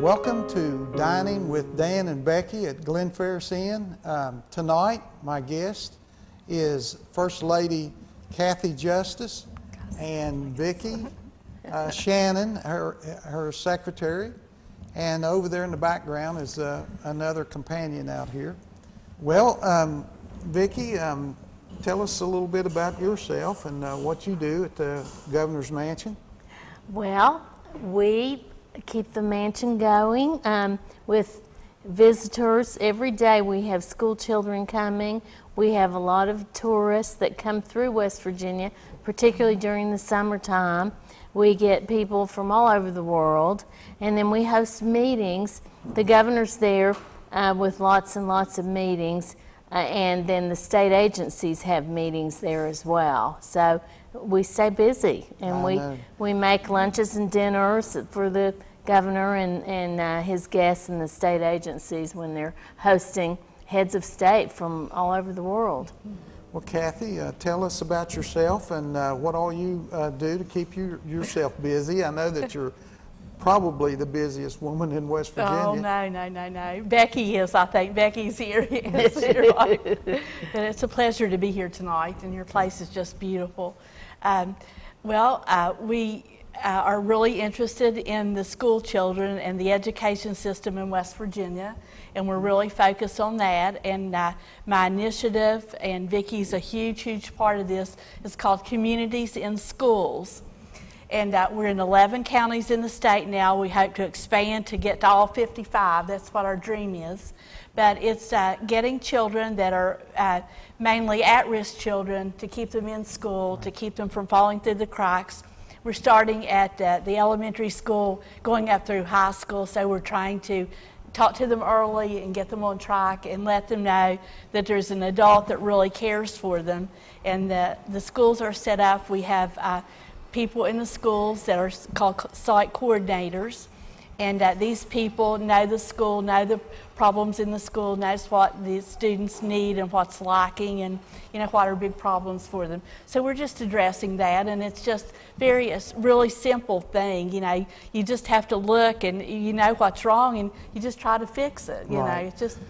Welcome to Dining with Dan and Becky at Glen Ferris Inn. Tonight, my guest is First Lady Cathy Justice and Becky, Shannon, her secretary, and over there in the background is another companion out here. Well, Becky, tell us a little bit about yourself and what you do at the Governor's Mansion. Well, we keep the mansion going with visitors. Every day we have school children coming. We have a lot of tourists that come through West Virginia, particularly during the summertime. We get people from all over the world, and then we host meetings. The governor's there with lots and lots of meetings, and then the state agencies have meetings there as well. So we stay busy, and we make lunches and dinners for the governor and his guests and the state agencies when they're hosting heads of state from all over the world. Well, Cathy, tell us about yourself and what all you do to keep yourself busy. I know that you're probably the busiest woman in West Virginia. Oh, no. Becky is, I think. Becky's here. Yes, you're right. And it's a pleasure to be here tonight, and your place is just beautiful. We are really interested in the school children and the education system in West Virginia, and we're really focused on that. And my initiative, and Vicky's a huge part of this, is called Communities in Schools. And we're in 11 counties in the state now. We hope to expand to get to all 55. That's what our dream is. But it's getting children that are mainly at-risk children to keep them in school, to keep them from falling through the cracks. We're starting at the elementary school, going up through high school, so we're trying to talk to them early and get them on track and let them know that there's an adult that really cares for them. And the schools are set up. We have people in the schools that are called site coordinators, and these people know the school, know the problems in the school, knows what the students need and what's lacking, and what are big problems for them. So we're just addressing that, and it's just a really simple thing. You just have to look, and you know what's wrong, and you just try to fix it.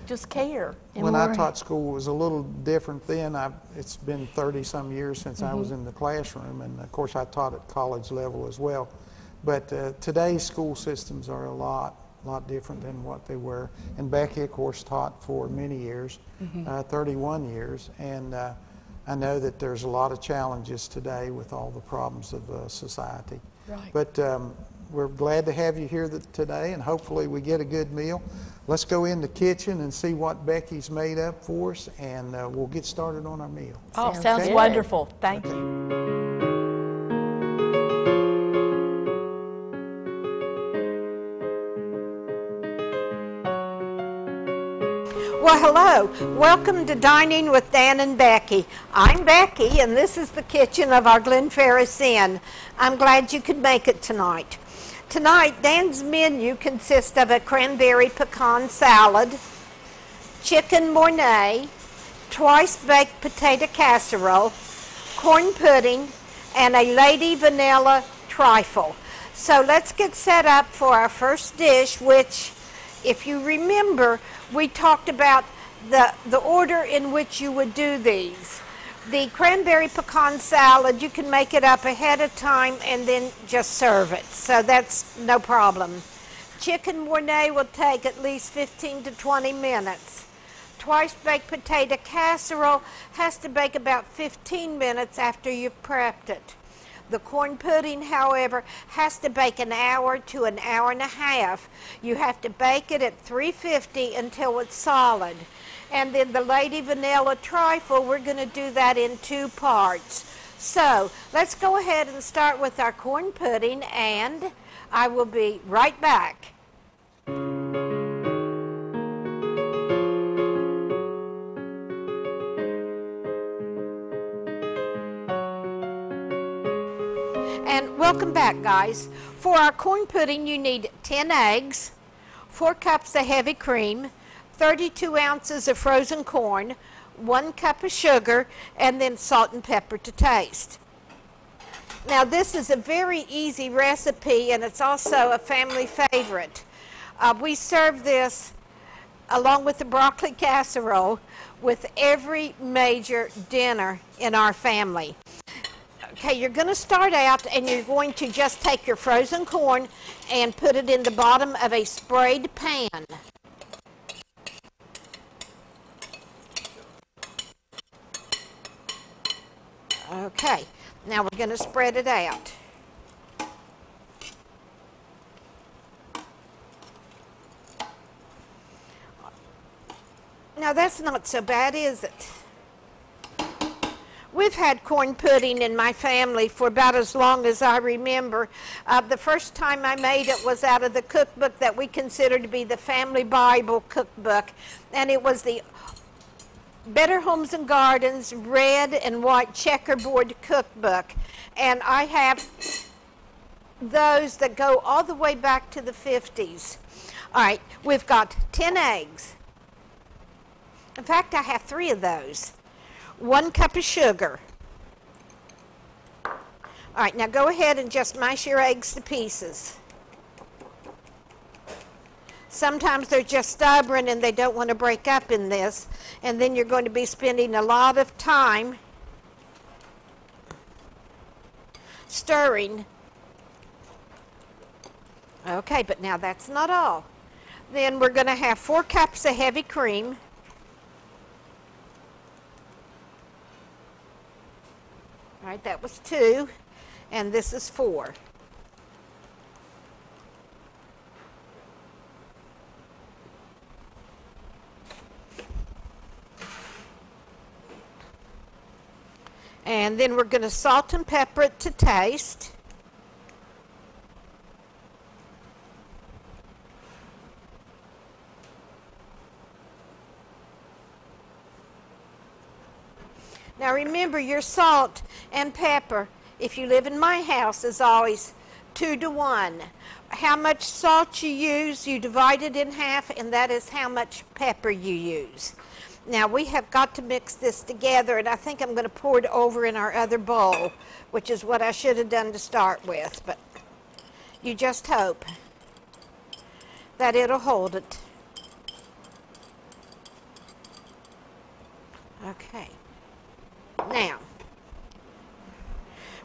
Just care. When I taught school, it was a little different then. It's been 30-some years since I was in the classroom, and of course I taught at college level as well. But today's school systems are a lot different than what they were. And Becky, of course, taught for many years, 31 years, and I know that there's a lot of challenges today with all the problems of society. Right. But we're glad to have you here today, and hopefully we get a good meal. Let's go in the kitchen and see what Becky's made up for us, and we'll get started on our meal. Oh, sounds wonderful. Thank you. Well, hello. Welcome to Dining with Dan and Becky. I'm Becky, and this is the kitchen of our Glen Ferris Inn. I'm glad you could make it tonight. Tonight, Dan's menu consists of a cranberry pecan salad, chicken mornay, twice-baked potato casserole, corn pudding, and a lady vanilla trifle. So let's get set up for our first dish, which, if you remember, we talked about the order in which you would do these. The cranberry pecan salad, you can make it up ahead of time and then just serve it. So that's no problem. Chicken mornay will take at least 15 to 20 minutes. Twice-baked potato casserole has to bake about 15 minutes after you've prepped it. The corn pudding, however, has to bake an hour to an hour and a half. You have to bake it at 350 until it's solid. And then the lady vanilla trifle, we're going to do that in 2 parts. So let's go ahead and start with our corn pudding, and I will be right back. And welcome back, guys. For our corn pudding, you need 10 eggs, 4 cups of heavy cream, 32 ounces of frozen corn, 1 cup of sugar, and then salt and pepper to taste. Now, this is a very easy recipe, and it's also a family favorite. We serve this along with the broccoli casserole with every major dinner in our family. Okay, you're going to start out and you're going to just take your frozen corn and put it in the bottom of a sprayed pan. Okay, now we're going to spread it out. Now that's not so bad, is it? We've had corn pudding in my family for about as long as I remember. The first time I made it was out of the cookbook that we consider to be the Family Bible cookbook, and it was the Better Homes and Gardens red and white checkerboard cookbook. And I have those that go all the way back to the 50s. All right, we've got 10 eggs. In fact, I have 3 of those. 1 cup of sugar. All right, now go ahead and just mash your eggs to pieces. Sometimes they're just stubborn and they don't want to break up in this, and then you're going to be spending a lot of time stirring. Okay, but now that's not all. Then we're going to have 4 cups of heavy cream. All right, that was 2, and this is 4. And then we're going to salt and pepper it to taste. Now remember, your salt and pepper, if you live in my house, is always 2 to 1. How much salt you use, you divide it in half, and that is how much pepper you use. Now we have got to mix this together, and I think I'm going to pour it over in our other bowl, which is what I should have done to start with, but you just hope that it'll hold it. Okay. Now,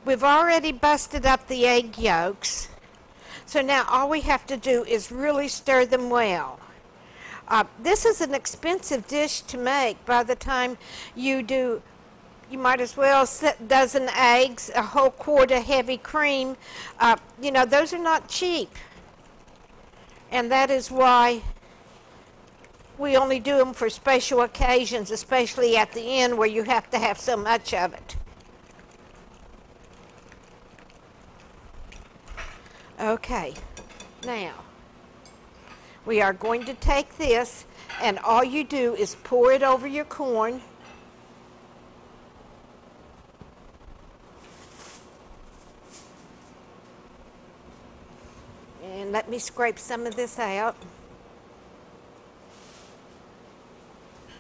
we've already busted up the egg yolks, so now all we have to do is really stir them well. This is an expensive dish to make. By the time you do, you might as well set a dozen eggs, a whole quart of heavy cream. You know, those are not cheap, and that is why we only do them for special occasions, especially at the end where you have to have so much of it. Okay, now we are going to take this, and all you do is pour it over your corn. And let me scrape some of this out.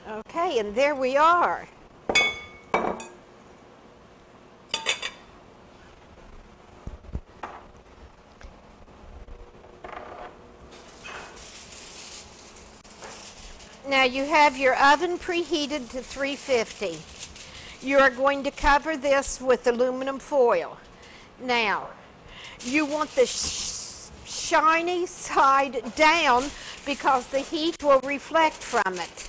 Okay, and there we are. Now you have your oven preheated to 350. You are going to cover this with aluminum foil. Now, you want the shiny side down because the heat will reflect from it.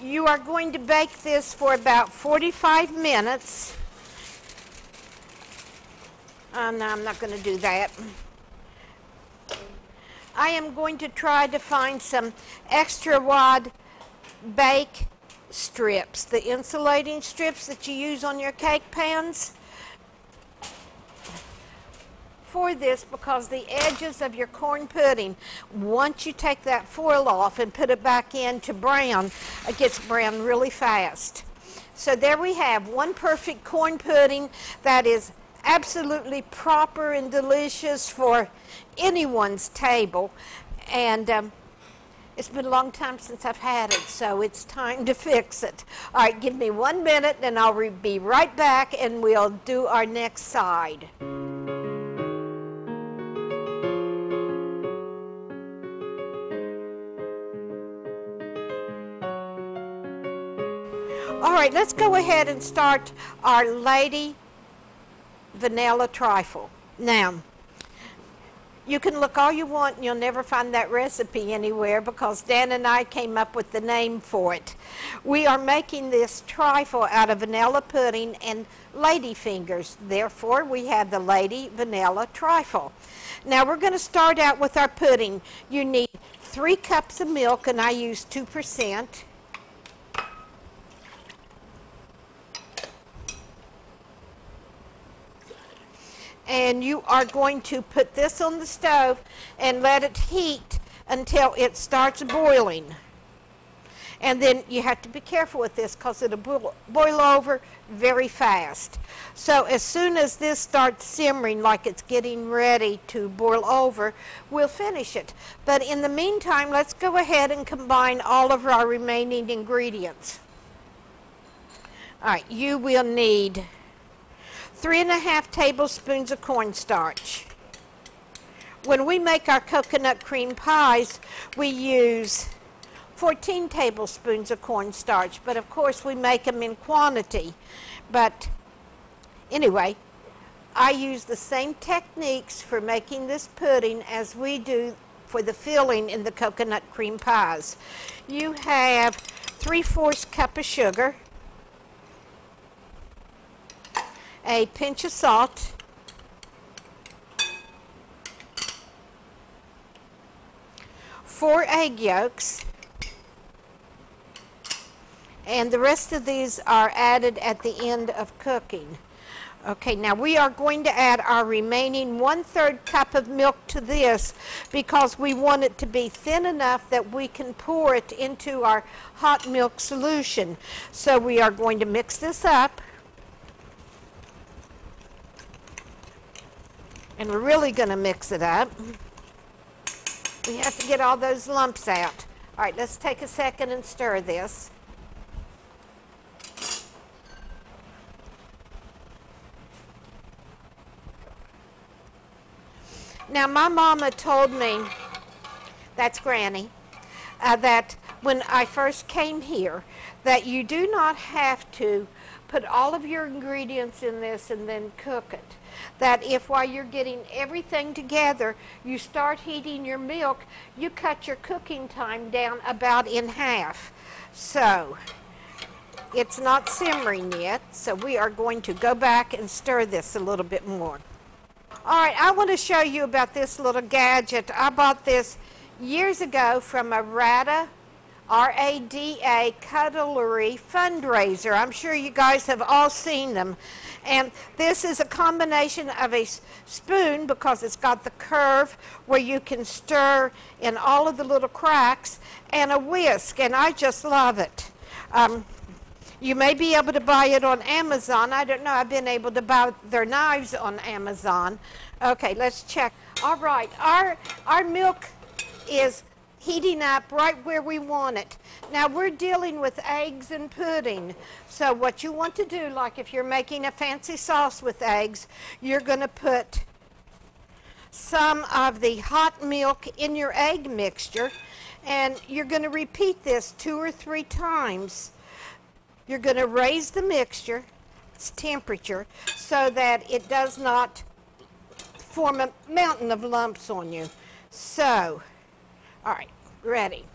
You are going to bake this for about 45 minutes. No, I'm not going to do that. I am going to try to find some extra wide bake strips, the insulating strips that you use on your cake pans for this, because the edges of your corn pudding, once you take that foil off and put it back in to brown, it gets brown really fast. So there we have one perfect corn pudding that is absolutely proper and delicious for anyone's table, and it's been a long time since I've had it, so it's time to fix it. All right, give me 1 minute and I'll be right back and we'll do our next side. All right, let's go ahead and start our Lady Vanilla Trifle. Now, you can look all you want and you'll never find that recipe anywhere because Dan and I came up with the name for it. We are making this trifle out of vanilla pudding and lady fingers. Therefore, we have the Lady Vanilla Trifle. Now, we're going to start out with our pudding. You need 3 cups of milk, and I use 2%. And you are going to put this on the stove and let it heat until it starts boiling. And then you have to be careful with this because it'll boil over very fast. So as soon as this starts simmering like it's getting ready to boil over, we'll finish it. But in the meantime, let's go ahead and combine all of our remaining ingredients. All right, you will need 3½ tablespoons of cornstarch. When we make our coconut cream pies, we use 14 tablespoons of cornstarch, but of course we make them in quantity. But anyway, I use the same techniques for making this pudding as we do for the filling in the coconut cream pies. You have 3/4 cup of sugar, a pinch of salt, four egg yolks, and the rest of these are added at the end of cooking. Okay, now we are going to add our remaining 1/3 cup of milk to this because we want it to be thin enough that we can pour it into our hot milk solution. So we are going to mix this up. And we're really going to mix it up. We have to get all those lumps out. All right, let's take a second and stir this. Now, my mama told me, that's Granny, that when I first came here, that you do not have to put all of your ingredients in this and then cook it. That if while you're getting everything together, you start heating your milk, you cut your cooking time down about in half. So, it's not simmering yet, so we are going to go back and stir this a little bit more. All right, I want to show you about this little gadget. I bought this years ago from a RADA, R-A-D-A, cutlery fundraiser. I'm sure you guys have all seen them. And this is a combination of a spoon because it's got the curve where you can stir in all of the little cracks, and a whisk, and I just love it. You may be able to buy it on Amazon. I don't know. I've been able to buy their knives on Amazon. Okay, let's check. All right, our milk is heating up right where we want it. Now we're dealing with eggs and pudding. So what you want to do, like if you're making a fancy sauce with eggs, you're going to put some of the hot milk in your egg mixture, and you're going to repeat this 2 or 3 times. You're going to raise the mixture, its temperature, so that it does not form a mountain of lumps on you. So, all right, ready.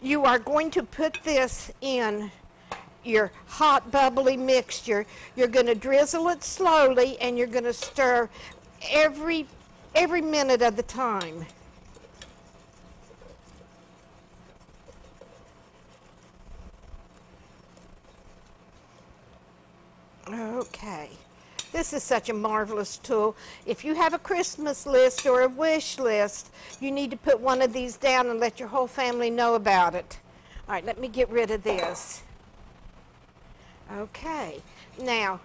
You are going to put this in your hot bubbly mixture. You're going to drizzle it slowly, and you're going to stir every minute of the time. Okay. This is such a marvelous tool. If you have a Christmas list or a wish list, you need to put one of these down and let your whole family know about it. All right, let me get rid of this. Okay. Now,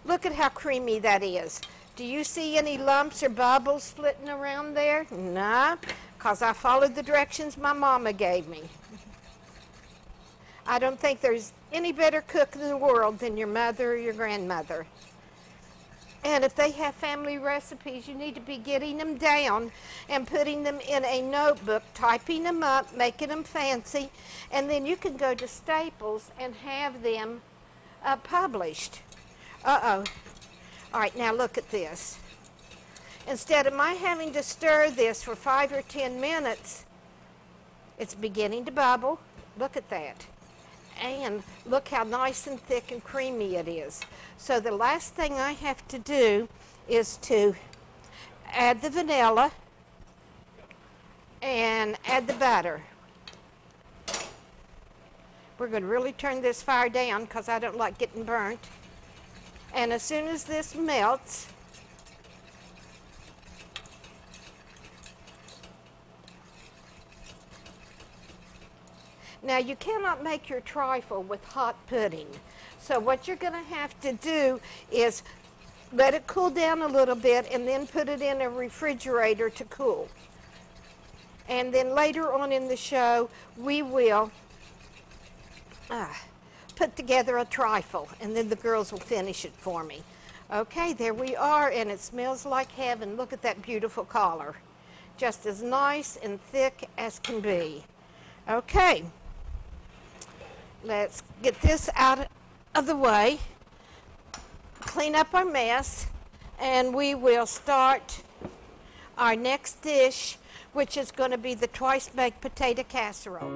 look at how creamy that is. Do you see any lumps or bubbles flitting around there? No, because I followed the directions my mama gave me. I don't think there's any better cook in the world than your mother or your grandmother. And if they have family recipes, you need to be getting them down and putting them in a notebook, typing them up, making them fancy, and then you can go to Staples and have them published. Uh-oh. All right, now look at this. Instead of my having to stir this for 5 or 10 minutes, it's beginning to bubble. Look at that. And look how nice and thick and creamy it is. So the last thing I have to do is to add the vanilla and add the butter. We're going to really turn this fire down because I don't like getting burnt. And as soon as this melts, now you cannot make your trifle with hot pudding. So what you're going to have to do is let it cool down a little bit and then put it in a refrigerator to cool. And then later on in the show, we will put together a trifle, and then the girls will finish it for me. Okay, there we are, and it smells like heaven. Look at that beautiful color. Just as nice and thick as can be. Okay, let's get this out of the way, clean up our mess, and we will start our next dish, which is going to be the twice-baked potato casserole.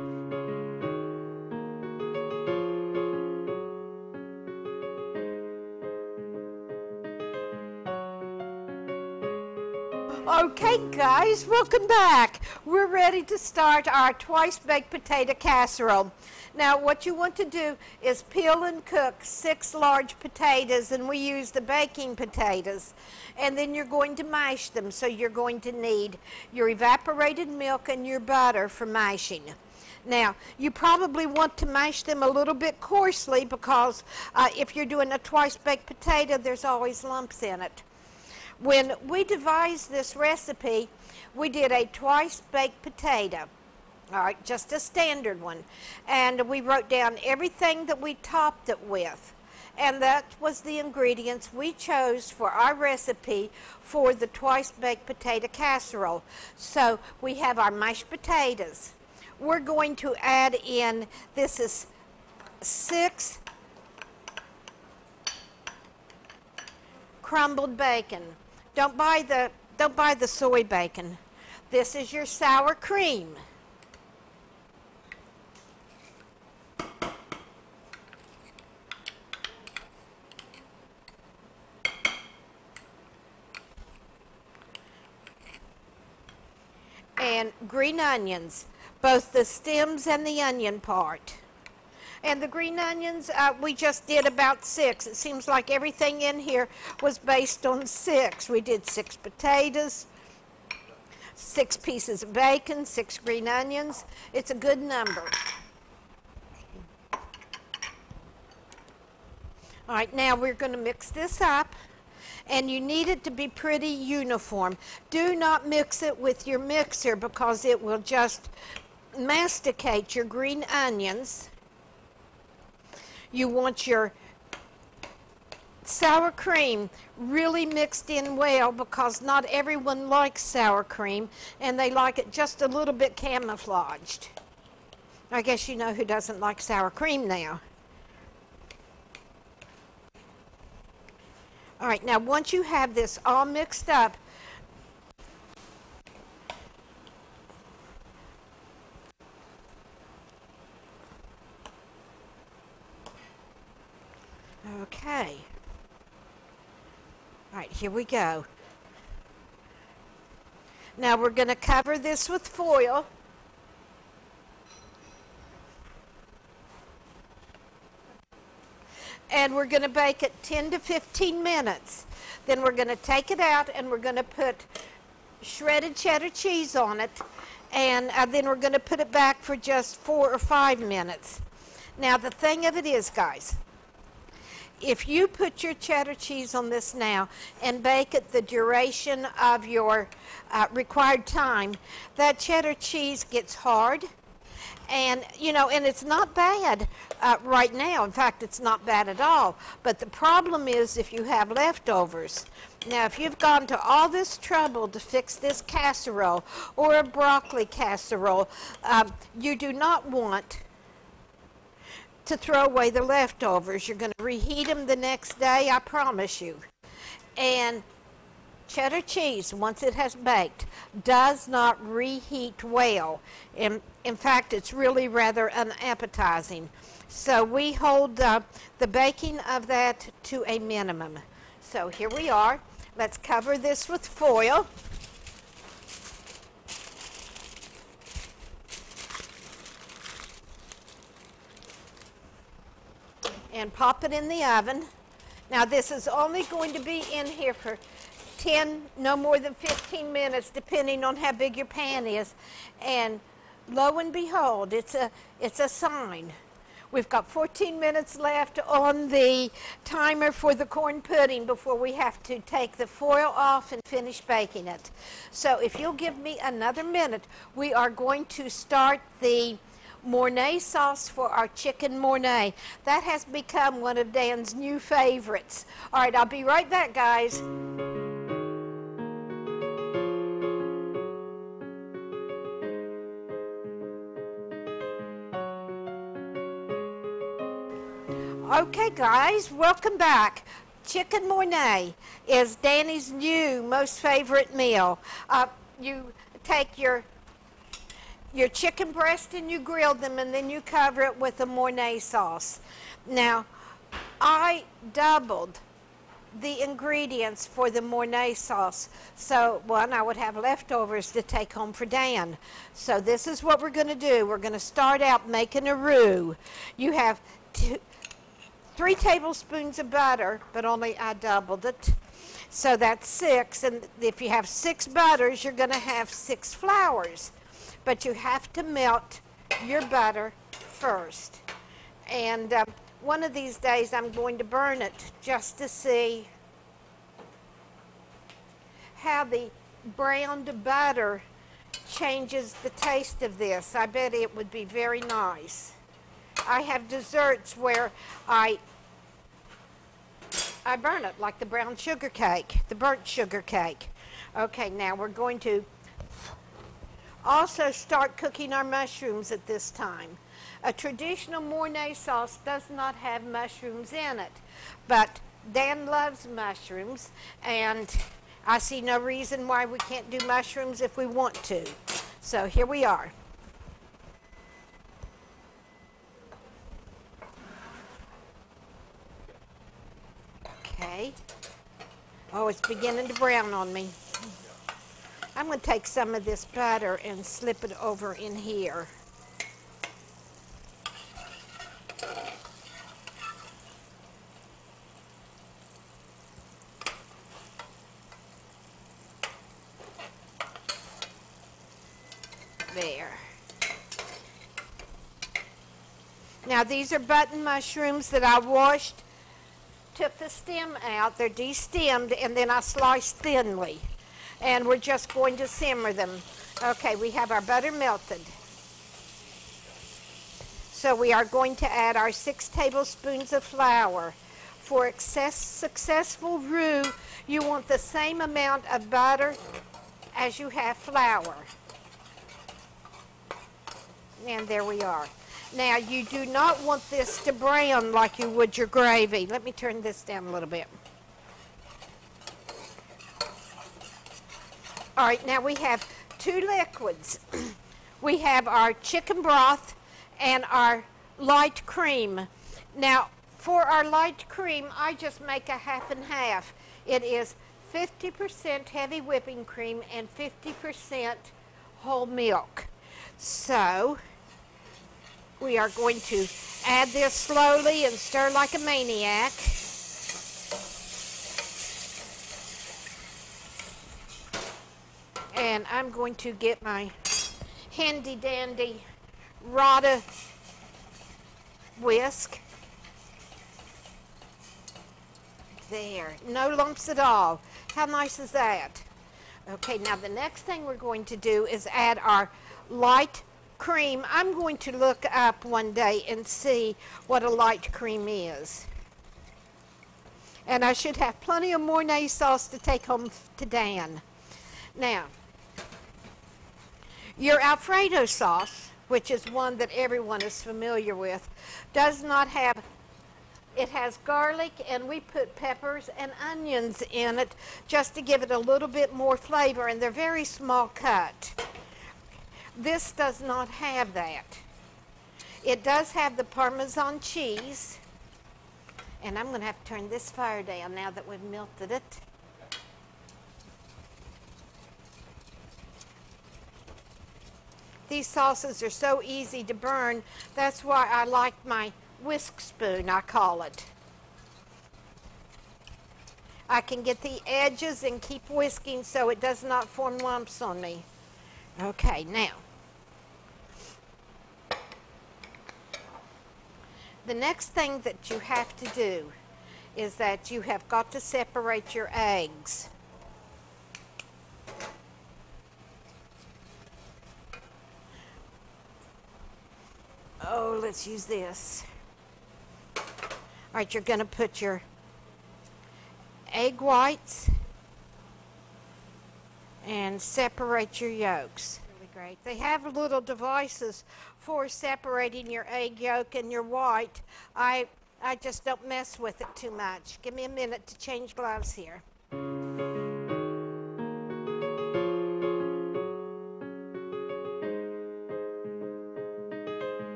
Okay guys, welcome back. We're ready to start our twice-baked potato casserole. Now what you want to do is peel and cook 6 large potatoes, and we use the baking potatoes. And then you're going to mash them, so you're going to need your evaporated milk and your butter for mashing. Now, you probably want to mash them a little bit coarsely because if you're doing a twice-baked potato, there's always lumps in it. When we devised this recipe, we did a twice-baked potato, all right, just a standard one, and we wrote down everything that we topped it with, and that was the ingredients we chose for our recipe for the twice-baked potato casserole. So we have our mashed potatoes. We're going to add in, this is 6 crumbled bacon. Don't buy the soy bacon. This is your sour cream. And green onions, both the stems and the onion part. And the green onions, we just did about 6. It seems like everything in here was based on 6. We did 6 potatoes, 6 pieces of bacon, 6 green onions. It's a good number. All right, now we're going to mix this up. And you need it to be pretty uniform. Do not mix it with your mixer because it will just masticate your green onions. You want your sour cream really mixed in well because not everyone likes sour cream and they like it just a little bit camouflaged. I guess you know who doesn't like sour cream now. All right, now once you have this all mixed up, okay. All right, here we go. Now we're going to cover this with foil. And we're going to bake it 10 to 15 minutes. Then we're going to take it out and we're going to put shredded cheddar cheese on it. And then we're going to put it back for just 4 or 5 minutes. Now the thing of it is, guys, if you put your cheddar cheese on this now and bake it the duration of your required time, that cheddar cheese gets hard And, you know, and it's not bad right now. In fact, it's not bad at all. But the problem is if you have leftovers. Now, if you've gone to all this trouble to fix this casserole or a broccoli casserole, you do not want to throw away the leftovers. You're going to reheat them the next day, I promise you. And cheddar cheese, once it has baked, does not reheat well. In fact, it's really rather unappetizing. So we hold the baking of that to a minimum. So here we are. Let's cover this with foil. And pop it in the oven. Now this is only going to be in here for 10, no more than 15 minutes, depending on how big your pan is. And lo and behold, it's a sign. We've got 14 minutes left on the timer for the corn pudding before we have to take the foil off and finish baking it. So if you'll give me another minute, we are going to start the Mornay sauce for our chicken Mornay. That has become one of Dan's new favorites. All right, I'll be right back, guys. Okay, guys, welcome back. Chicken Mornay is Danny's new most favorite meal. You take your chicken breast and you grill them, and then you cover it with a Mornay sauce. Now, I doubled the ingredients for the Mornay sauce. So, one, I would have leftovers to take home for Dan. So this is what we're going to do. We're going to start out making a roux. You have 3 tablespoons of butter, but only I doubled it. So that's 6, and if you have 6 butters, you're going to have 6 flours. But you have to melt your butter first. And one of these days I'm going to burn it just to see how the browned butter changes the taste of this. I bet it would be very nice. I have desserts where I burn it, like the brown sugar cake, the burnt sugar cake. Okay, now we're going to also start cooking our mushrooms at this time. A traditional Mornay sauce does not have mushrooms in it, but Dan loves mushrooms, and I see no reason why we can't do mushrooms if we want to. So here we are. Okay. Oh, it's beginning to brown on me. I'm going to take some of this butter and slip it over in here. There. Now these are button mushrooms that I washed, took the stem out, they're de-stemmed, and then I sliced thinly. And we're just going to simmer them. Okay, we have our butter melted. So we are going to add our 6 tablespoons of flour. For successful roux, you want the same amount of butter as you have flour. And there we are. Now, you do not want this to brown like you would your gravy. Let me turn this down a little bit. All right, now we have 2 liquids. We have our chicken broth and our light cream. Now, for our light cream, I just make a half and half. It is 50% heavy whipping cream and 50% whole milk. So, we are going to add this slowly and stir like a maniac. And I'm going to get my handy dandy Rada whisk. There, no lumps at all. How nice is that? Okay, now the next thing we're going to do is add our light cream, I'm going to look up one day and see what a light cream is. And I should have plenty of Mornay sauce to take home to Dan. Now, your Alfredo sauce, which is one that everyone is familiar with, does not have, it has garlic, and we put peppers and onions in it just to give it a little bit more flavor, and they're very small cut. This does not have that. It does have the Parmesan cheese, and I'm going to have to turn this fire down now that we've melted it. These sauces are so easy to burn. That's why I like my whisk spoon, I call it. I can get the edges and keep whisking so it does not form lumps on me. Okay, now, the next thing that you have to do is that you have got to separate your eggs. Oh, let's use this. All right, you're going to put your egg whites and separate your yolks. Really great. They have little devices for separating your egg yolk and your white. I just don't mess with it too much. Give me a minute to change gloves here.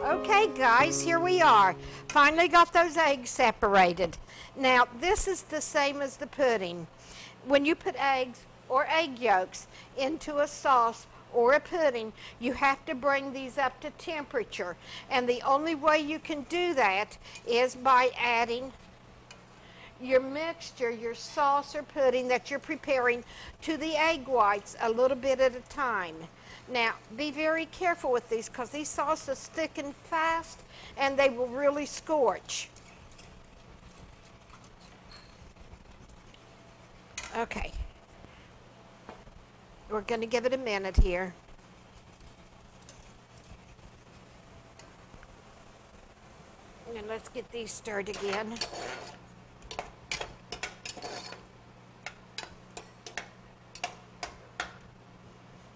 Okay guys, here we are. Finally got those eggs separated. Now this is the same as the pudding. When you put eggs or egg yolks into a sauce or a pudding, you have to bring these up to temperature. And the only way you can do that is by adding your mixture, your sauce or pudding that you're preparing, to the egg whites a little bit at a time. Now, be very careful with these because these sauces thicken fast and they will really scorch. Okay. We're going to give it a minute here. And let's get these stirred again.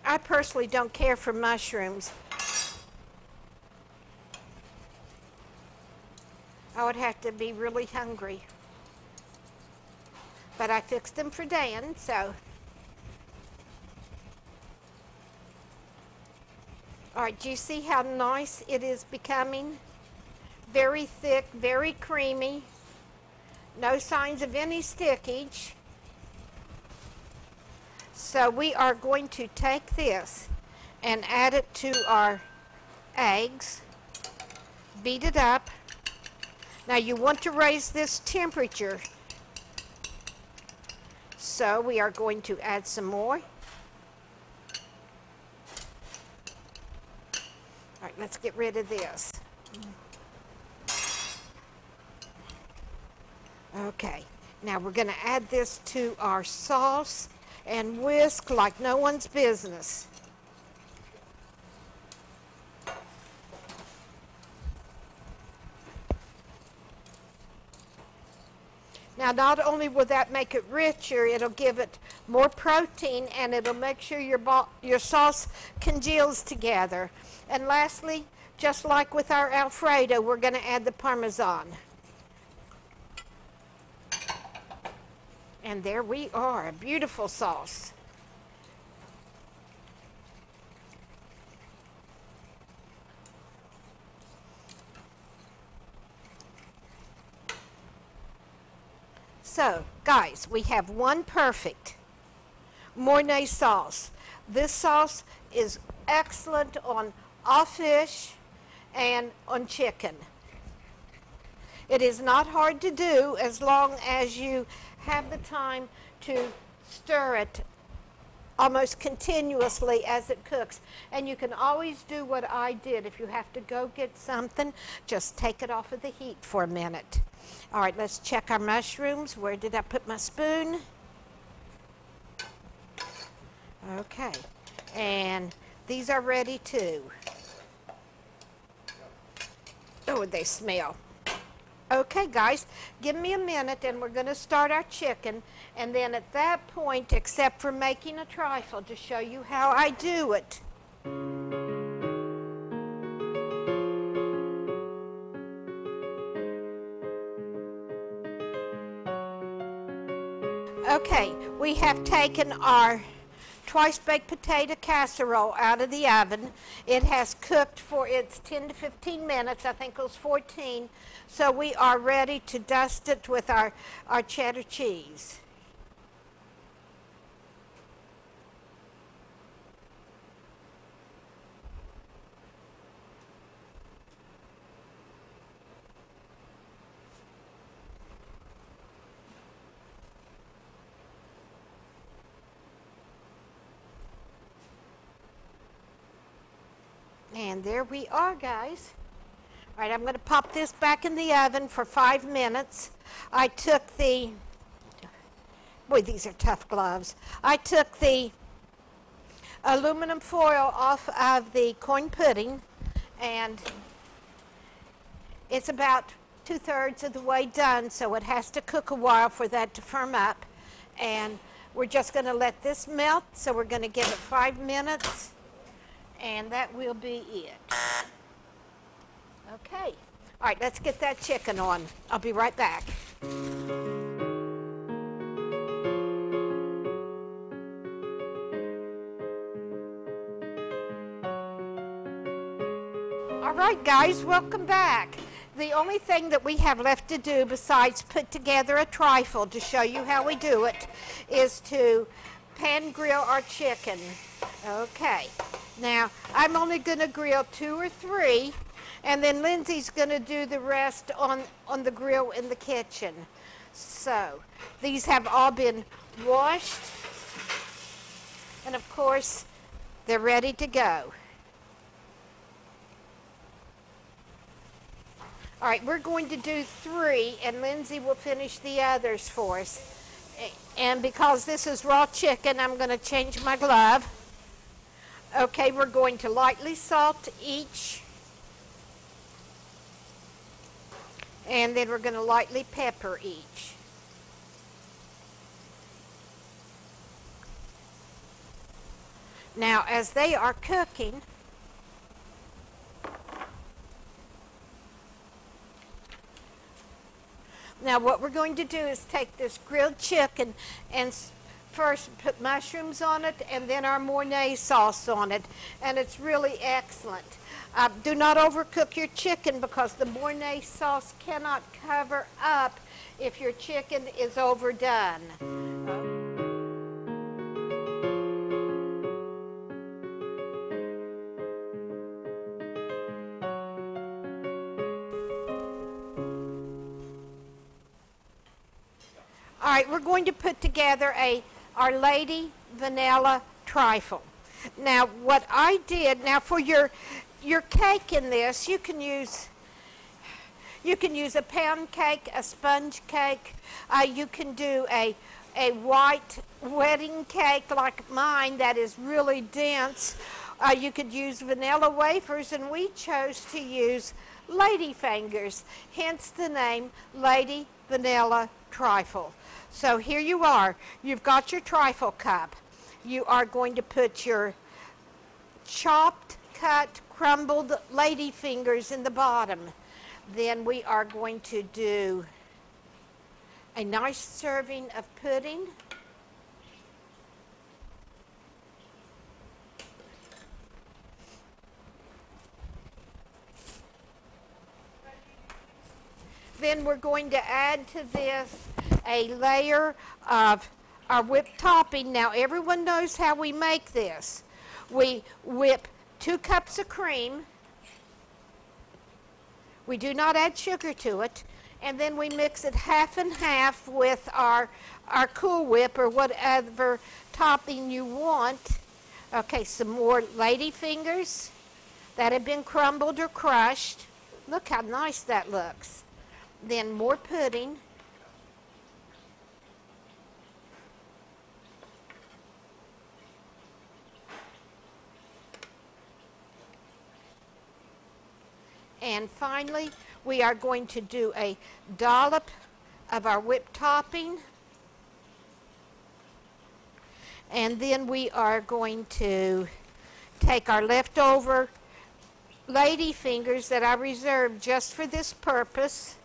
I personally don't care for mushrooms. I would have to be really hungry. But I fixed them for Dan, so. All right, do you see how nice it is becoming? Very thick, very creamy. No signs of any stickage. So we are going to take this and add it to our eggs, beat it up. Now you want to raise this temperature, so we are going to add some more. All right, let's get rid of this. Okay, now we're going to add this to our sauce and whisk like no one's business. Now, not only will that make it richer, it'll give it more protein, and it'll make sure your sauce congeals together. And lastly, just like with our Alfredo, we're going to add the Parmesan. And there we are, a beautiful sauce. So, guys, we have one perfect Mornay sauce. This sauce is excellent on all fish and on chicken. It is not hard to do as long as you have the time to stir it almost continuously as it cooks. And you can always do what I did. If you have to go get something, just take it off of the heat for a minute. All right, let's check our mushrooms. Where did I put my spoon? Okay, And these are ready too. Oh, they smell. Okay, guys, give me a minute and we're going to start our chicken. And then at that point, except for making a trifle to show you how I do it. Okay, we have taken our twice-baked potato casserole out of the oven. It has cooked for its 10 to 15 minutes. I think it was 14. So we are ready to dust it with our cheddar cheese. And there we are, guys. All right, I'm going to pop this back in the oven for 5 minutes. I took the, boy, these are tough gloves. I took the aluminum foil off of the corn pudding, and it's about 2/3 of the way done, so it has to cook a while for that to firm up. And we're just going to let this melt, so we're going to give it 5 minutes. And that will be it. Okay. All right, let's get that chicken on. I'll be right back. All right, guys, welcome back. The only thing that we have left to do besides put together a trifle to show you how we do it is to pan grill our chicken. Okay. Now, I'm only going to grill 2 or 3, and then Lindsay's going to do the rest on the grill in the kitchen. So, these have all been washed, and of course, they're ready to go. All right, we're going to do 3, and Lindsay will finish the others for us. And because this is raw chicken, I'm going to change my glove. Okay, we're going to lightly salt each, and then we're going to lightly pepper each. Now, as they are cooking, now what we're going to do is take this grilled chicken and first put mushrooms on it and then our Mornay sauce on it, and it's really excellent. Do not overcook your chicken because the Mornay sauce cannot cover up if your chicken is overdone. All right, we're going to put together Our Lady vanilla trifle. Now, what I did, now for your cake in this, you can use a pound cake, a sponge cake. You can do a white wedding cake like mine that is really dense. You could use vanilla wafers, and we chose to use lady fingers, hence the name Lady Vanilla Trifle. So here you are. You've got your trifle cup. You are going to put your chopped, cut, crumbled lady fingers in the bottom. Then we are going to do a nice serving of pudding. Then we're going to add to this a layer of our whipped topping. Now, everyone knows how we make this. We whip 2 cups of cream. We do not add sugar to it. And then we mix it half and half with our Cool Whip or whatever topping you want. Okay, some more lady fingers that have been crumbled or crushed. Look how nice that looks. Then more pudding. And finally, we are going to do a dollop of our whipped topping. And then we are going to take our leftover lady fingers that I reserved just for this purpose.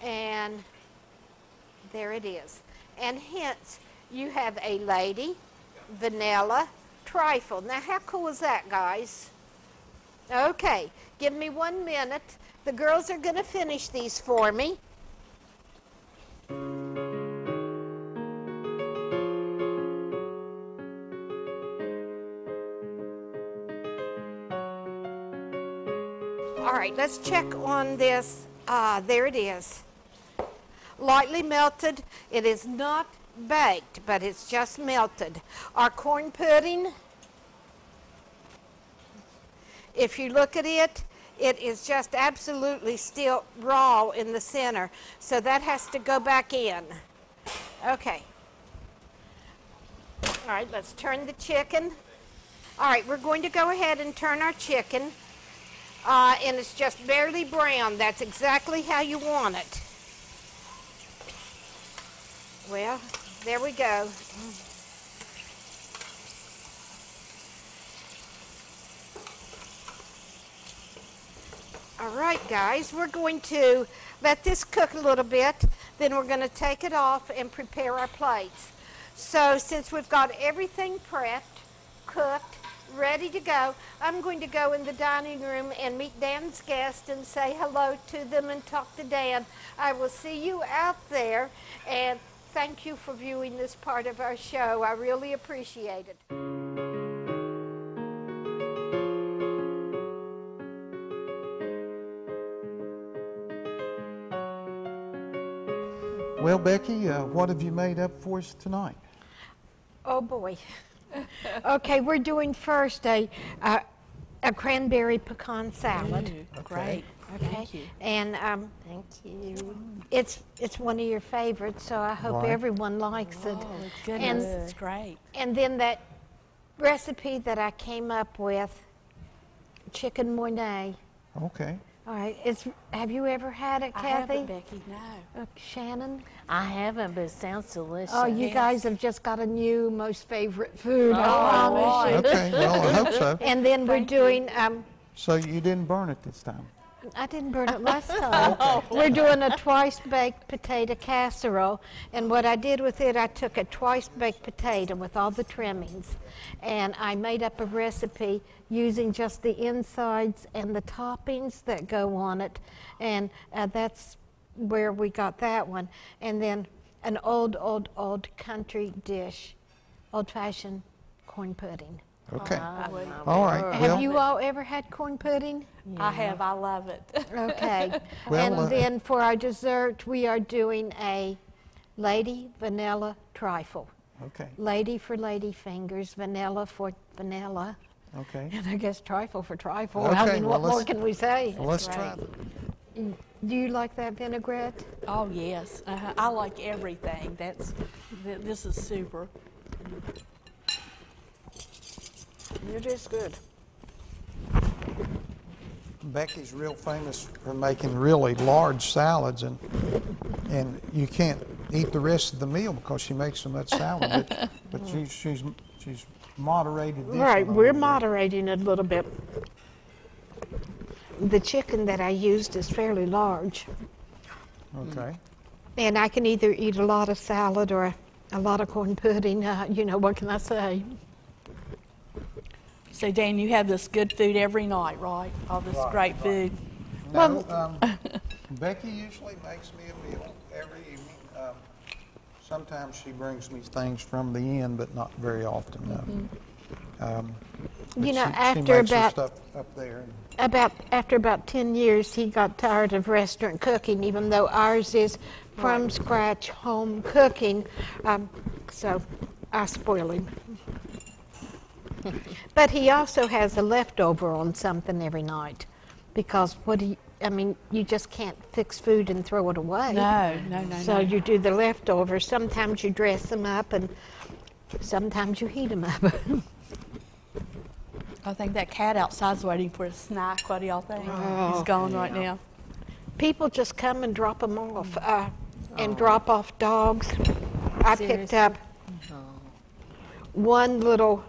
And there it is. And hence, you have a lady vanilla trifle. Now, how cool is that, guys? Okay, give me 1 minute. The girls are going to finish these for me. All right, let's check on this. There it is. Lightly melted. It is not baked, but it's just melted. Our corn pudding, if you look at it, it is just absolutely still raw in the center. So that has to go back in. Okay. All right, let's turn the chicken. All right, we're going to go ahead and turn our chicken. And it's just barely brown. That's exactly how you want it. Well, there we go. All right, guys, we're going to let this cook a little bit. Then we're going to take it off and prepare our plates. So since we've got everything prepped, cooked, ready to go, I'm going to go in the dining room and meet Dan's guests and say hello to them and talk to Dan. I will see you out there, and thank you for viewing this part of our show. I really appreciate it. Well, Becky, what have you made up for us tonight? Oh boy. Okay, we're doing first a cranberry pecan salad. Ooh, great. Okay. Thank you. And Thank you. it's one of your favorites, so I hope Right. everyone likes it. Oh, goodness, it's great. And then that recipe that I came up with, chicken mornay. Okay. All right, have you ever had it, I Cathy? haven't, Becky, no. Shannon? I haven't, but it sounds delicious. Oh, you Yes. guys have just got a new most favorite food, Oh, I promise you. Okay, well, I hope so. And then we're Thank you. doing, So you didn't burn it this time? I didn't burn it last time. We're doing a twice-baked potato casserole, and what I did with it, I took a twice-baked potato with all the trimmings, and I made up a recipe using just the insides and the toppings that go on it, and that's where we got that one. And then an old country dish, old-fashioned corn pudding. Okay. Oh, All right. Have Well, you all ever had corn pudding? I have, I love it. Okay. Well, And then for our dessert, we are doing a lady vanilla trifle. okay. Lady for lady fingers, vanilla for vanilla, Okay. and I guess trifle for trifle. Okay, I mean, well, what more let's- can we say? Well, let's That's try right. it. Do you like that vinaigrette? Oh, yes. I like everything. This is super. It is good. Becky's real famous for making really large salads, and you can't eat the rest of the meal because she makes so much salad. But she's moderated this. Right, one a we're little bit. moderating it a little bit. The chicken that I used is fairly large, Okay. and I can either eat a lot of salad or a lot of corn pudding. What can I say? So, Dan, you have this good food every night, right? All this great food. No, Becky usually makes me a meal every evening. Sometimes she brings me things from the inn, but not very often. No. But You know, she after makes her about stuff up there. after about 10 years, he got tired of restaurant cooking, even though ours is from scratch home cooking. So I spoil him. But he also has a leftover on something every night, because you just can't fix food and throw it away. No. So you do the leftovers. Sometimes you dress them up, and sometimes you heat them up. I think that cat outside's waiting for a snack. What do y'all think? He's gone right now. People just come and drop them off, and drop off dogs. I picked up one little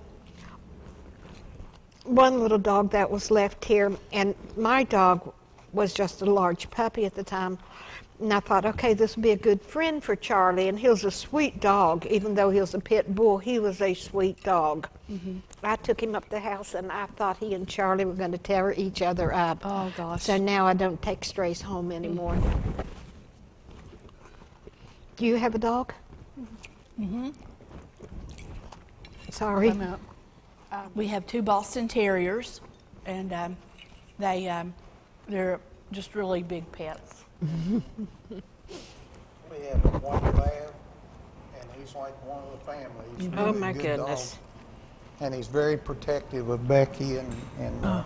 dog that was left here, and my dog was just a large puppy at the time. And I thought, okay, this would be a good friend for Charlie, and he was a sweet dog. Even though he was a pit bull, he was a sweet dog. I took him up the house, and I thought he and Charlie were going to tear each other up. Oh, gosh. So now I don't take strays home anymore. Do you have a dog? Sorry. We have 2 Boston Terriers, and they're just really big pets. We have a white lab, and he's like one of the family. He's Oh really my a good goodness. dog. And he's very protective of Becky, and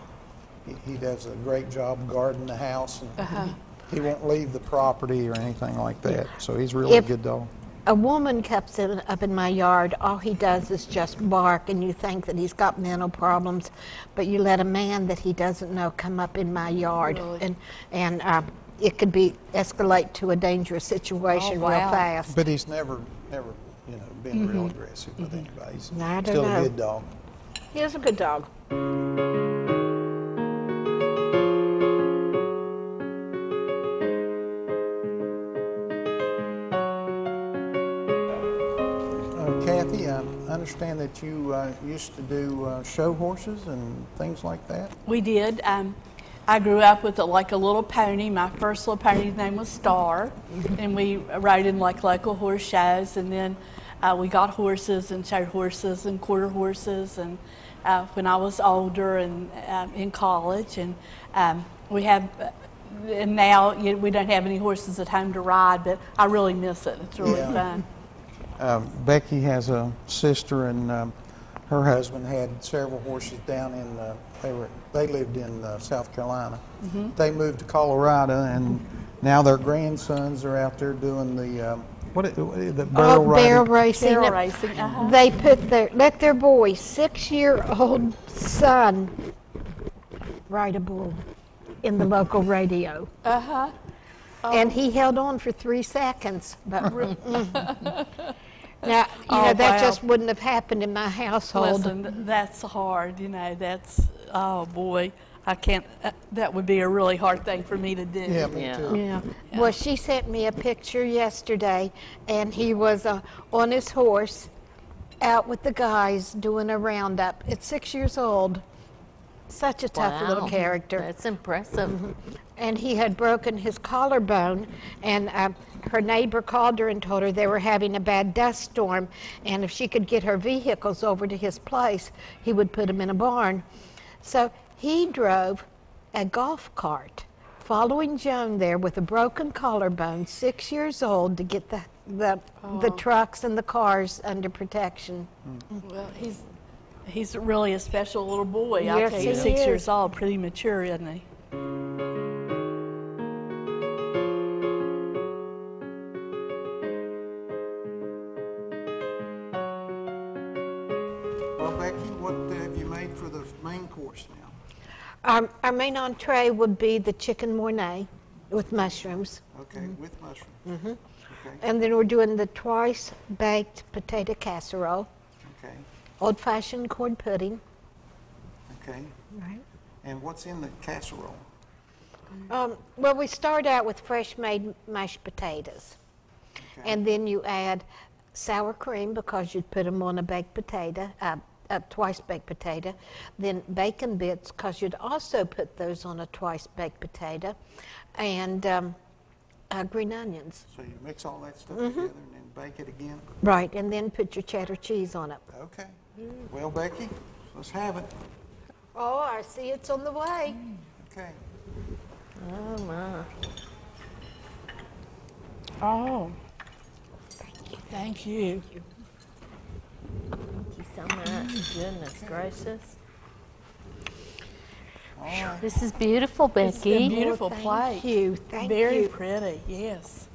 he does a great job guarding the house. And he won't leave the property or anything like that. So he's really a good dog. A woman comes up in my yard, all he does is just bark, and you think that he's got mental problems, but you let a man that he doesn't know come up in my yard, Really? and it could escalate to a dangerous situation Oh, wow. real fast. But he's never been real aggressive with anybody. He's I don't still know. a good dog. He is a good dog. Cathy, I understand that you used to do show horses and things like that. We did. I grew up with a little pony. My first little pony's name was Star, and we rode in local horse shows. And then we got horses and showed horses and quarter horses. And when I was older and in college, and we have. And now we don't have any horses at home to ride, but I really miss it. It's really fun. Becky has a sister, and her husband had several horses down in. They lived in South Carolina. They moved to Colorado, and now their grandsons are out there doing the barrel riding. Barrel racing. Barrel racing. They let their boy, 6-year-old son, ride a bull in the local radio. And he held on for 3 seconds. But now, that wow. just wouldn't have happened in my household. Listen, that's hard. That's, oh boy, I can't. That would be a really hard thing for me to do. Yeah, me too. Yeah. Well, she sent me a picture yesterday, and he was on his horse out with the guys doing a roundup. At 6 years old. Such a tough little character. That's impressive. And he had broken his collarbone, and her neighbor called her and told her they were having a bad dust storm, and if she could get her vehicles over to his place, he would put them in a barn. So he drove a golf cart following Joan there with a broken collarbone, 6 years old, to get the trucks and the cars under protection. Well, he's really a special little boy. I'll Yes, tell you, he 6 is. years old, pretty mature, isn't he? Well, Becky, what have you made for the main course now? Our main entree would be the chicken mornay with mushrooms. Okay, with mushrooms. Okay, And then we're doing the twice baked potato casserole, okay, old-fashioned corn pudding. okay. Right. And what's in the casserole? Well, we start out with fresh made mashed potatoes. Okay. And then you add sour cream because you'd put them on a baked potato, a twice baked potato. Then bacon bits because you'd also put those on a twice baked potato. And green onions. So you mix all that stuff together and then bake it again? Right, and then put your cheddar cheese on it. Okay. Well, Becky, let's have it. Oh, I see it's on the way. Okay. Oh, my. Oh. Thank you. Thank you so much. Goodness gracious. All right. This is beautiful, It's a Becky. beautiful Thank plate. you. Thank Very you. pretty, yes.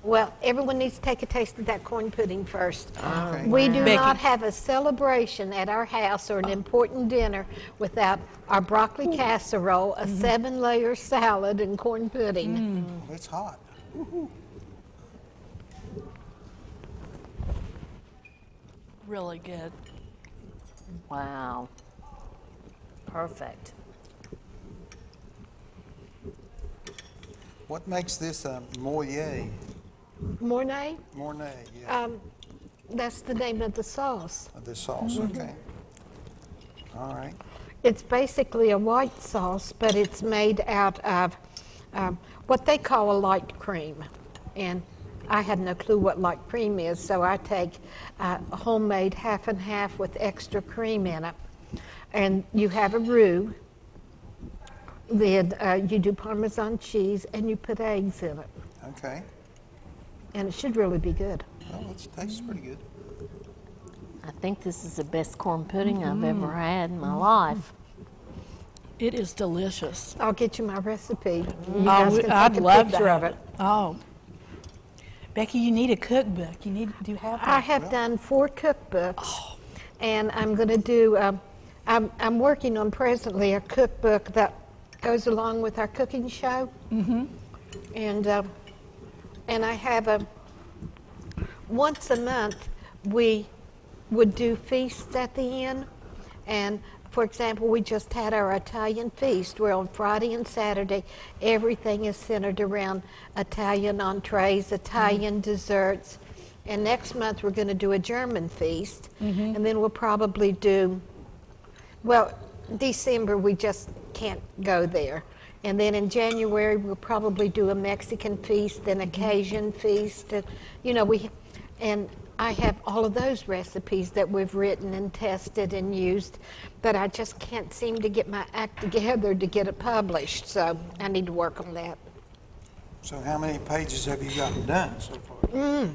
Well, everyone needs to take a taste of that corn pudding first. Okay. We do Becky. not have a celebration at our house or an important dinner without our broccoli casserole, a 7-layer salad, and corn pudding. It's hot. Really good. Wow. Perfect. What makes this a Mornay? Mornay, Mornay, yeah. that's the name of the sauce. This sauce, okay. All right. It's basically a white sauce, but it's made out of what they call a light cream. And I had no clue what light cream is, so I take a homemade half and half with extra cream in it. And you have a roux, then you do Parmesan cheese, and you put eggs in it. Okay. And it should really be good. Well, it tastes pretty good. I think this is the best corn pudding I've ever had in my life. It is delicious. I'll get you my recipe. You guys can I'd take a love picture to of have it. Oh. Becky, you need a cookbook. Do you have I one? have done 4 cookbooks, and I'm going to do. I'm working on presently a cookbook that goes along with our cooking show. And I have once a month we would do feasts at the inn, and for example, we just had our Italian feast where on Friday and Saturday everything is centered around Italian entrees, Italian desserts, and next month we're going to do a German feast, and then we'll probably do, well, December we just can't go there. And then in January, we'll probably do a Mexican feast, then a Cajun feast. And, you know, and I have all of those recipes that we've written and tested and used, but I just can't seem to get my act together to get it published. So I need to work on that. So how many pages have you gotten done so far?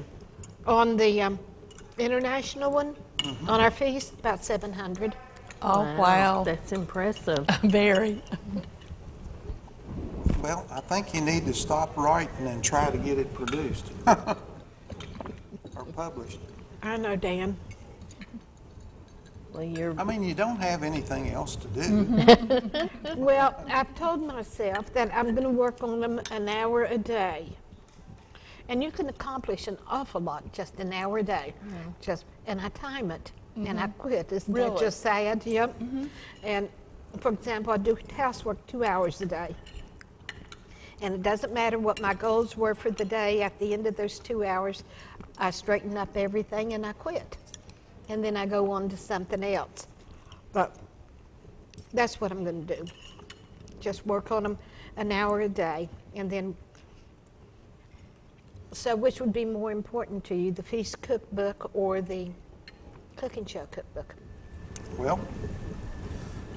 On the international one, on our feast, about 700. Oh, wow. That's impressive. Very. Well, I think you need to stop writing and try to get it produced or published. I know, Dan. Well, you're I mean, you don't have anything else to do. Well, I've told myself that I'm going to work on them an hour a day. And you can accomplish an awful lot just an hour a day. And I time it, and I quit. Isn't that Really? just sad? Yep. And for example, I do housework 2 hours a day. And it doesn't matter what my goals were for the day. At the end of those 2 hours, I straighten up everything and I quit. And then I go on to something else. But that's what I'm going to do. Just work on them an hour a day. And then, so which would be more important to you, the Feast Cookbook or the Cooking Show Cookbook? Well,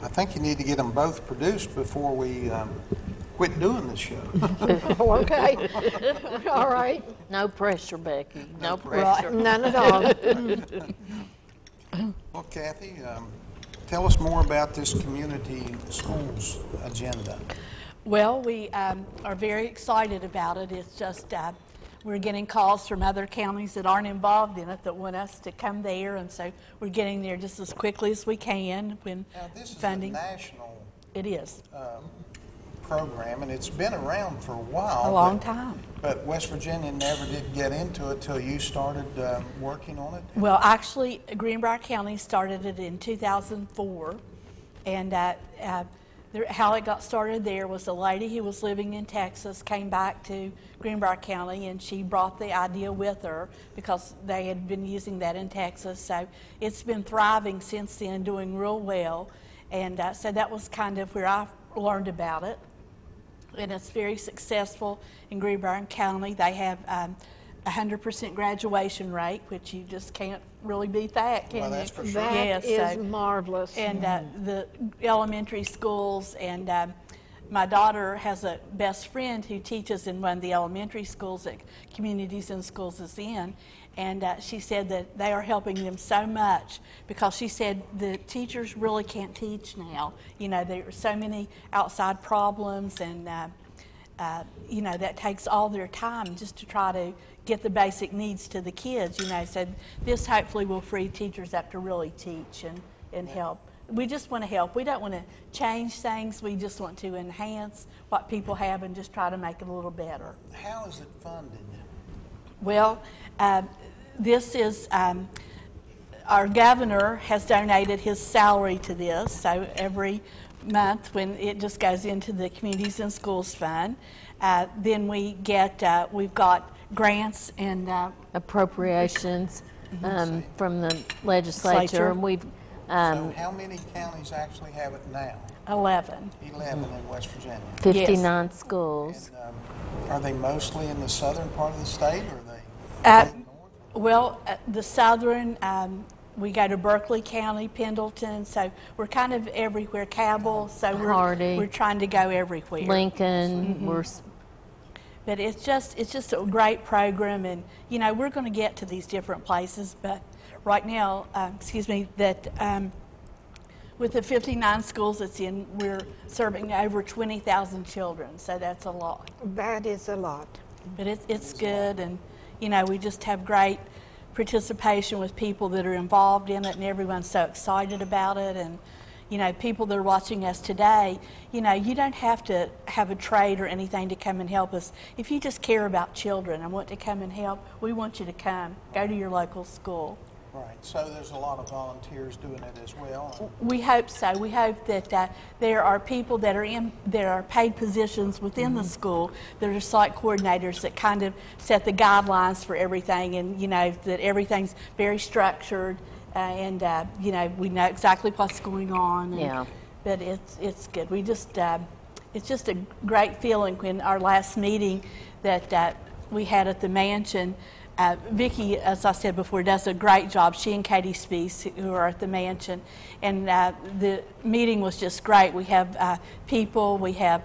I think you need to get them both produced before we quit doing this show. Oh, okay. All right. no pressure, Becky. No pressure. pressure. None at all. Well, Cathy, tell us more about this community schools agenda. Well, we are very excited about it. It's just we're getting calls from other counties that aren't involved in it that want us to come there, and so we're getting there just as quickly as we can when Now, this is funding. a national It is. program, and it's been around for a while. A long time. But West Virginia never did get into it till you started working on it. Well, actually, Greenbrier County started it in 2004, and how it got started there was a lady who was living in Texas came back to Greenbrier County, and she brought the idea with her because they had been using that in Texas. So it's been thriving since then, doing real well, and so that was kind of where I learned about it. And it's very successful in Greenbrier County. They have 100% graduation rate, which you just can't really beat that, can Well, you? that's for sure. That Yes, is marvelous. and the elementary schools, and my daughter has a best friend who teaches in one of the elementary schools that Communities in Schools is in, and she said that they are helping them so much because she said the teachers really can't teach now. You know, there are so many outside problems, and you know, that takes all their time just to try to get the basic needs to the kids, you know. So this hopefully will free teachers up to really teach and help. We just want to help. We don't want to change things. We just want to enhance what people have and just try to make it a little better. How is it funded? Well, this is, our governor has donated his salary to this, so every month when it just goes into the Communities and Schools Fund. Then we get, we've got grants and appropriations from the legislature. And we've So how many counties actually have it now? 11. 11 in West Virginia. 59 schools. And, are they mostly in the southern part of the state, or are they? Well, the southern, we go to Berkeley County, Pendleton, so we're kind of everywhere. Cabell, so we're trying to go everywhere. Lincoln, But it's just a great program, and you know, we're going to get to these different places. But right now, with the 59 schools it's in, we're serving over 20,000 children. So that's a lot. That is a lot. But it's good, and you know, we just have great participation with people that are involved in it, and everyone's so excited about it. And you know, people that are watching us today, you know, you don't have to have a trade or anything to come and help us. If you just care about children and want to come and help, we want you to come. Go to your local school. Right, so there's a lot of volunteers doing it as well. We hope so. We hope that there are people that are paid positions within the school that are site coordinators that kind of set the guidelines for everything, and you know, that everything's very structured, and you know, we know exactly what's going on. And, yeah. But it's good. We just it's just a great feeling when our last meeting that we had at the mansion. Becky, as I said before, does a great job. She and Katie Spees, who are at the mansion, and the meeting was just great. We have people, we have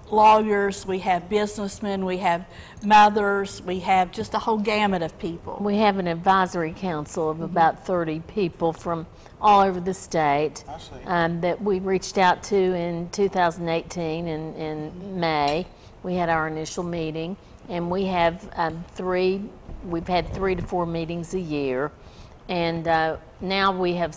lawyers, we have businessmen, we have mothers, we have just a whole gamut of people. We have an advisory council of about 30 people from all over the state that we reached out to in 2018 in May. We had our initial meeting. And we have we've had 3 to 4 meetings a year. And now we have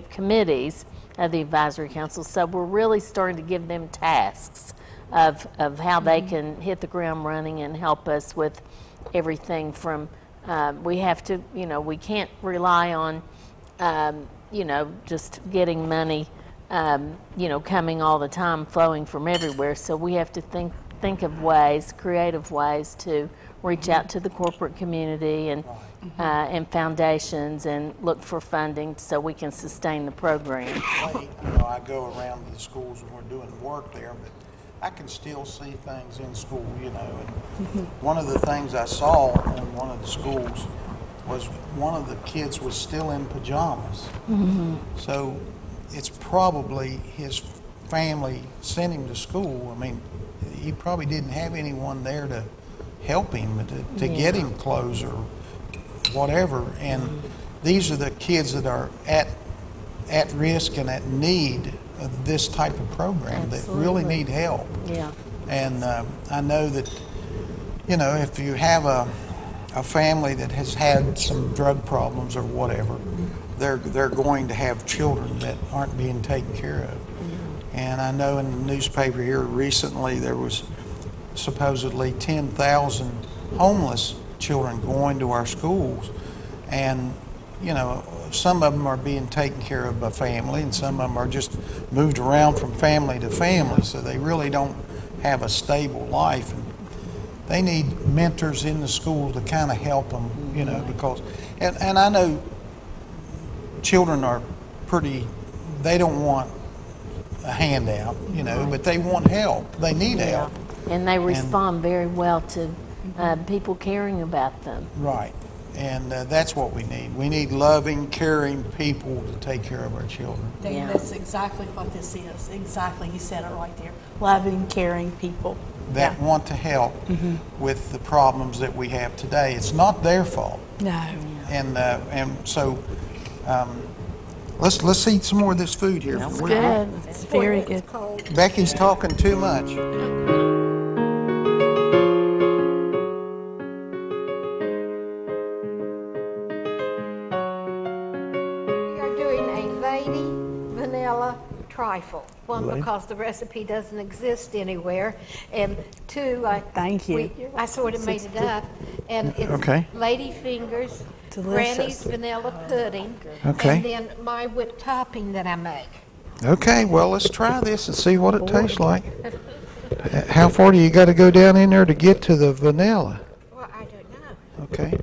committees of the advisory council. So we're really starting to give them tasks of how they can hit the ground running and help us with everything from, we have to, you know, we can't rely on, you know, just getting money, you know, coming all the time, flowing from everywhere. So we have to think of ways, creative ways to reach out to the corporate community and foundations and look for funding so we can sustain the program. You know, I go around to the schools and we're doing work there, but I can still see things in school, you know. And one of the things I saw in one of the schools was one of the kids was still in pajamas. So it's probably his family sent him to school. I mean, he probably didn't have anyone there to help him, to get him clothes or whatever. And these are the kids that are at risk and at need of this type of program. That really need help. Yeah. And I know that, you know, if you have a family that has had some drug problems or whatever, they're going to have children that aren't being taken care of. And I know in the newspaper here recently there was supposedly 10,000 homeless children going to our schools, and you know, some of them are being taken care of by family and some of them are just moved around from family to family, so they really don't have a stable life, and they need mentors in the school to kind of help them, you know, because and I know children are pretty, they don't want a handout, you know, but they want help. They need help. And they respond very well to people caring about them. Right. And that's what we need. We need loving, caring people to take care of our children. Dan, that's exactly what this is. Exactly. You said it right there. Loving, caring people. That want to help with the problems that we have today. It's not their fault. No. And so let's eat some more of this food here. That's good. It's very good. Becky's talking too much. Lady Vanilla Trifle. One, because the recipe doesn't exist anywhere, and two, Thank you. I sort of made it up, and it's Okay. Lady Fingers, Delicious. Granny's Vanilla Pudding, Okay. and then my whipped topping that I make. Okay, well, let's try this and see what it tastes like. How far do you got to go down in there to get to the vanilla? Well, I don't know. Okay.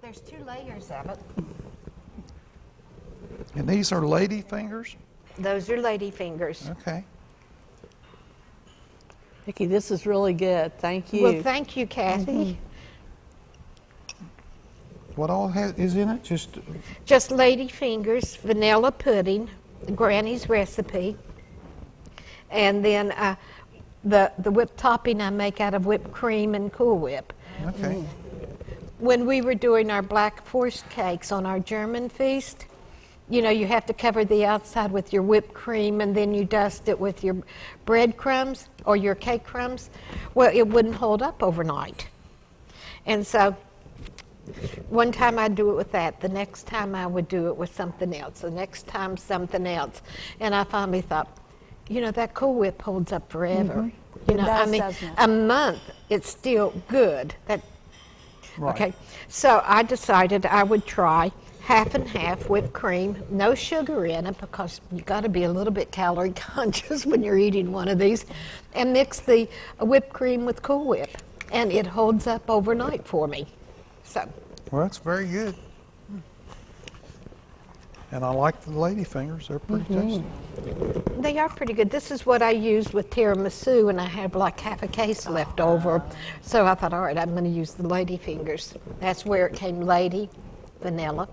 There's 2 layers of it. And these are lady fingers? Those are Lady Fingers. Okay. Becky, this is really good. Thank you. Well, thank you, Kathy. What all is in it? Just Lady Fingers, vanilla pudding, Granny's recipe, and then the whipped topping I make out of whipped cream and Cool Whip. Okay. When we were doing our Black Forest cakes on our German feast, you know, you have to cover the outside with your whipped cream and then you dust it with your bread crumbs or your cake crumbs. Well, it wouldn't hold up overnight. And so one time I'd do it with that. The next time I would do it with something else. The next time something else. And I finally thought, you know, that Cool Whip holds up forever. You It know, does, I mean, doesn't it? a month, it's still good. Right. Okay, so I decided I would try half and half whipped cream, no sugar in it because you got to be a little bit calorie conscious when you're eating one of these, and mix the whipped cream with Cool Whip, and it holds up overnight for me. So, Well, that's very good. And I like the lady fingers. They're pretty tasty. they are pretty good. This is what I used with tiramisu, and I have like half a case left over. So I thought, all right, I'm going to use the Lady Fingers. That's where it came, Lady, vanilla,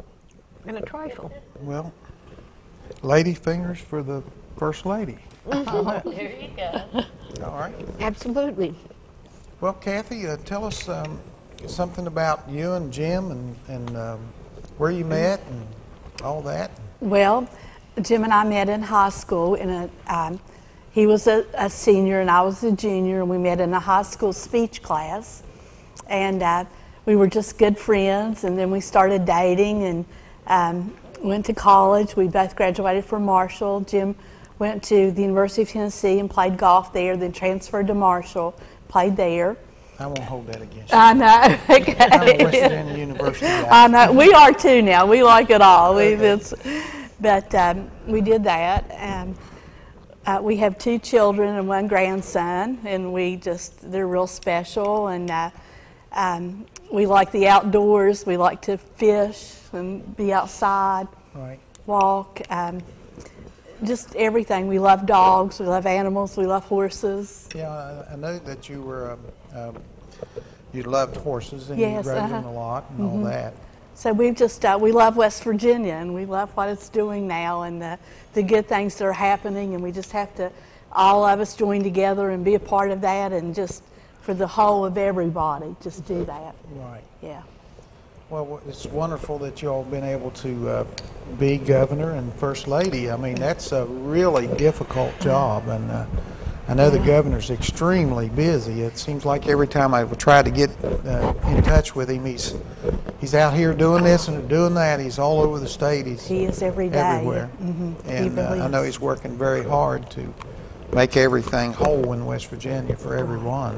and a trifle. Well, lady fingers for the First Lady. There you go. All right. Absolutely. Well, Kathy, tell us something about you and Jim and where you met and all that. Well, Jim and I met in high school. He was a senior and I was a junior, and we met in a high school speech class. And we were just good friends, and then we started dating and went to college. We both graduated from Marshall. Jim went to the University of Tennessee and played golf there, then transferred to Marshall, played there. I won't hold that against you. I know. I'm a West Virginia University guy. I know. We are too now. We like it all. Okay. But we did that. And we have 2 children and 1 grandson, and they're real special. And we like the outdoors. We like to fish and be outside, Right. walk, just everything. We love dogs. We love animals. We love horses. Yeah, I know that you were, you loved horses and Yes, you rode them a lot and all that. So we've just, we love West Virginia, and we love what it's doing now and the good things that are happening, and we just have to, all of us join together and be a part of that, and just for the whole of everybody, just do that. Right. Yeah. Well, it's wonderful that you all been able to be governor and first lady. I mean, that's a really difficult job, and I know the governor's extremely busy. It seems like every time I would try to get in touch with him, he's out here doing this and doing that. He's all over the state. He is every day. Everywhere. And I know he's working very hard to make everything whole in West Virginia for everyone.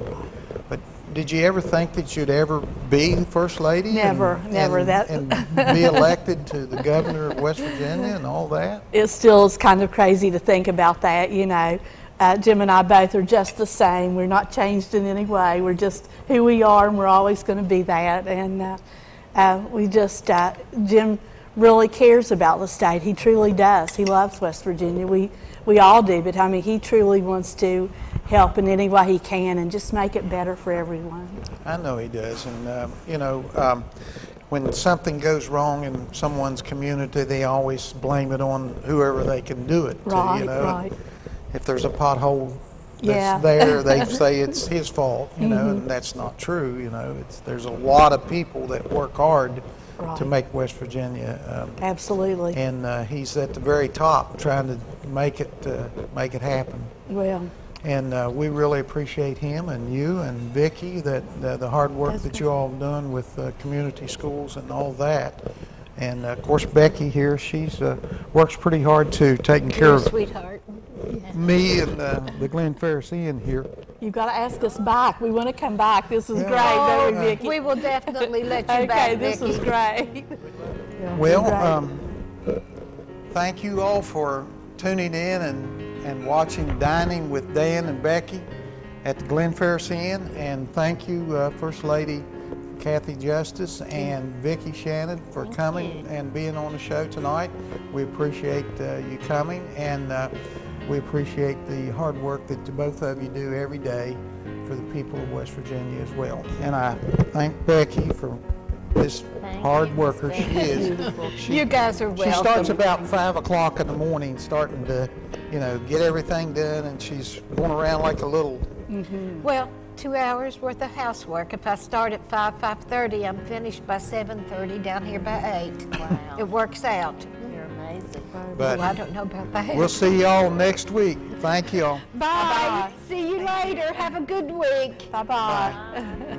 But did you ever think that you'd ever be first lady? Never. And be elected to the governor of West Virginia and all that? It still is kind of crazy to think about that, you know. Jim and I both are just the same. We're not changed in any way. We're just who we are, and we're always going to be that. And Jim really cares about the state. He truly does. He loves West Virginia. We all do, but I mean, he truly wants to help in any way he can and just make it better for everyone. I know he does. And, when something goes wrong in someone's community, they always blame it on whoever they can do it to, Right, you know. right. If there's a pothole Yeah. that's there, they say it's his fault, you know, and that's not true, you know. There's a lot of people that work hard Right. to make West Virginia, Absolutely. and he's at the very top trying to make it happen. Well, And we really appreciate him and you and Becky, that the hard work that you all have done with community schools and all that. And of course, Becky here, she's works pretty hard too, taking care You're a of sweetheart. me and the Glen Ferris Inn here. You've got to ask us back. We want to come back. This is Yeah. great, don't we, Vicki? We will definitely let you Okay, back, this Vicki. is great. Well, thank you all for tuning in and watching Dining with Dan and Becky at the Glen Ferris Inn. And thank you, First Lady Cathy Justice and Vicki Shannon for coming and being on the show tonight. We appreciate you coming, and we appreciate the hard work that both of you do every day for the people of West Virginia as well. And I thank Becky for this hard worker she is. You guys are welcome. She starts about 5 o'clock in the morning, starting to, get everything done, and she's going around like a little. Well, 2 hours worth of housework. If I start at 5:30, I'm finished by 7:30 down here by 8. Wow. It works out. You're amazing. But I don't know about that. we'll see y'all next week. Thank y'all. Bye. See you later. Have a good week. Bye-bye.